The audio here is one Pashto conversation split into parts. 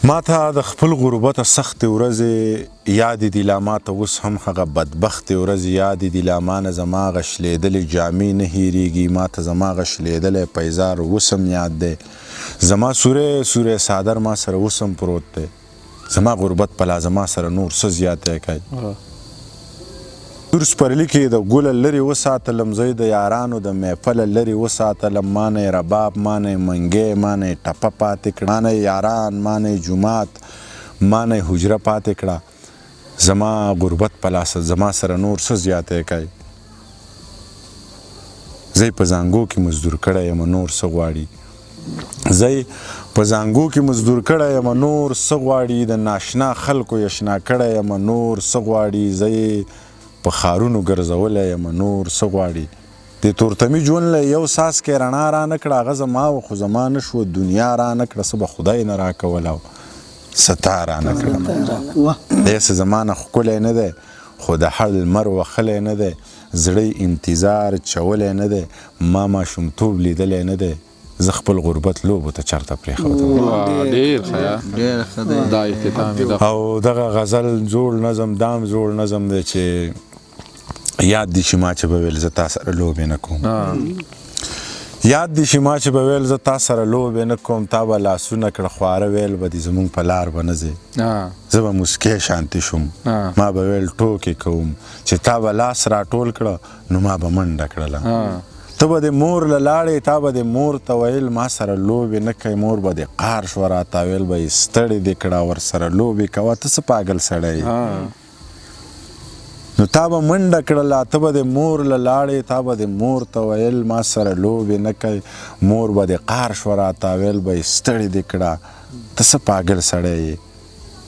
ما ته د خپل غربت سختې ورځې یادې دي لا ما ته اوس هم هغه بدبختې ورځې یادې دي لا ما نه زما هغه شلېدلې جامې نه هېرېږي ما ته زما هغه شلېدلی پیزار اوس هم یاد دی زما سوری سوری څادر ما سره اوس هم پروت دی زما غربت په لا زما سره نور څه زیاتی کوي تور سپرلي کې د ګله لرې وساتلم زه د یارانو د محفله لرې وساتلم ما نه یې رباب ما نه یې منګی ما نه یې ټپه پاتې کړه ما نه یې یاران ما نه یې جومات ما نه یې حجره پاتې کړه زما غربت په لاس زما سره نور څه زیاتی کوي زه په زانګو کې مزدور کړی یم نور څه غواړي زه په زانګو کې مزدور کړی یم نور څه غواړي د ناشنا خلکو یې اشنا کړی یم نور څه غواړي زه په ښارونو ګرځولی یم نور څه غواړي د تورتمي ژوند له یو څاڅکی رڼا رانه کړه هغه زما وه خو زما نه شوه دنیا رانه کړه څه به خدای نه راکول او څه تا رانه کړه دی څه زما نه ښکلی نه دی خو د حل لمر وښلی نه دی زړی انتظار چولی نه دی ما ماشومتوب لیدلی نه دی زه خپل غربت لوبو ته چرته پرېښودم او دغه غزل زوړ نظم دام زوړ نظم دی چې یاد دي چې ما چې به ویل زه تا سره لوبې نه کوم یاد دي چې ما چې به ویل زه تا سره لوبې نه کوم تا به لاسونه کړه خواره ویل به دي زمونږ په لار به نه ځې زه به موسکی شانتې شوم ما به ویل ټوکې کوم چې تا به لاس راټول کړه نو ما به منډه کړله ته به د مور له لاړې تا به د مور ته ویل ما سره لوبې نه کوي مور به د قار شوه راته ویل به یې ستړې دې کړه ورسره لوبې کوه ته څه پاګل سړی نو تا به منډه کړله ته به د مور له لاړې تا به د مور ته ویل ما سره لوبې نه کوي مور به د قار شوه راته ویل به یې ستړې دې کړه ته څه پاګل سړی یې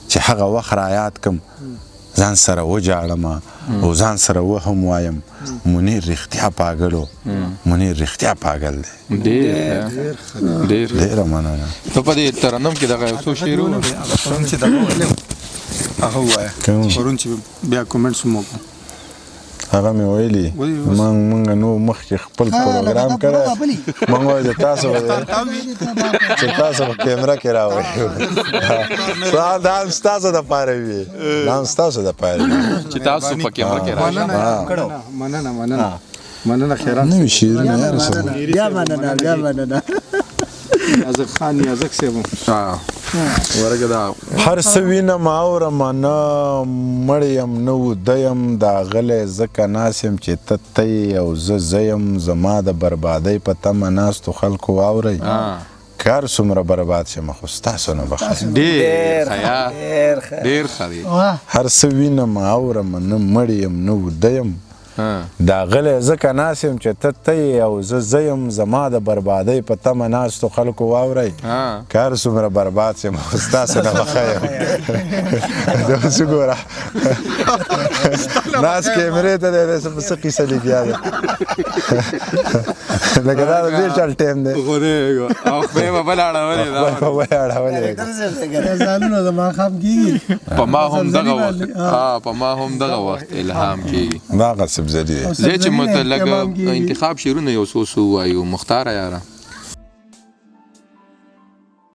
چې هغه وخت رایاد کړم ځان سره وجاړم او ځان سره وهم وایم منیر رښتیا پاګل و منیر رښتیا پاګل دی ډېره مننه ته په دې ترنم کې دغه یو څو شعرونه چې دغه هغه ووایه پرون چې بیا کومنټس هم وکړو هغه مې ویلي موږ نو مخکې خپل پروګرام کړی موږ وایو چې تاسو په کیمره کې راوړئ دا هم ستاسو دپاره وي دا هم ستاسو دپاره وي چې تاسو په کیمره کې راشئ مننه خیرات نوي شعرونه یاره سره بیا مننه یازق خان یازق صاحب ورګه دا هر څه وینم اورم نه مړ یم نه وده یم دا غلی ځکه ناست یم چې ته ته یې او زه یم زما د بربادۍ په تمه ناستو خلکو واورئ کار څومره برباد شم خو ستاسو نه به ښه ډېر ښه دی هر څه وینم اورم نه مړ یم نه وده یم دا غلی ځکه ناست یم چې ته ته یې او زه یم زما د بربادۍ په تمه ناستو خلکو واورئ کار څومره برباد شم خو ستاسو نه به ښه یم دا اوس وګوره ناست کیمرې ته دی څه قیسه لګیا ده لکه دا د دې چل ټایم دی او خپې به بل اړولې په بل اړولې ځانونه د ماښام کېږي په ما هم دغه وخت الهام کېږي دغسې بزري دی زه چې مطلق انتخاب شعرونه یو څو وایو مختاره یاره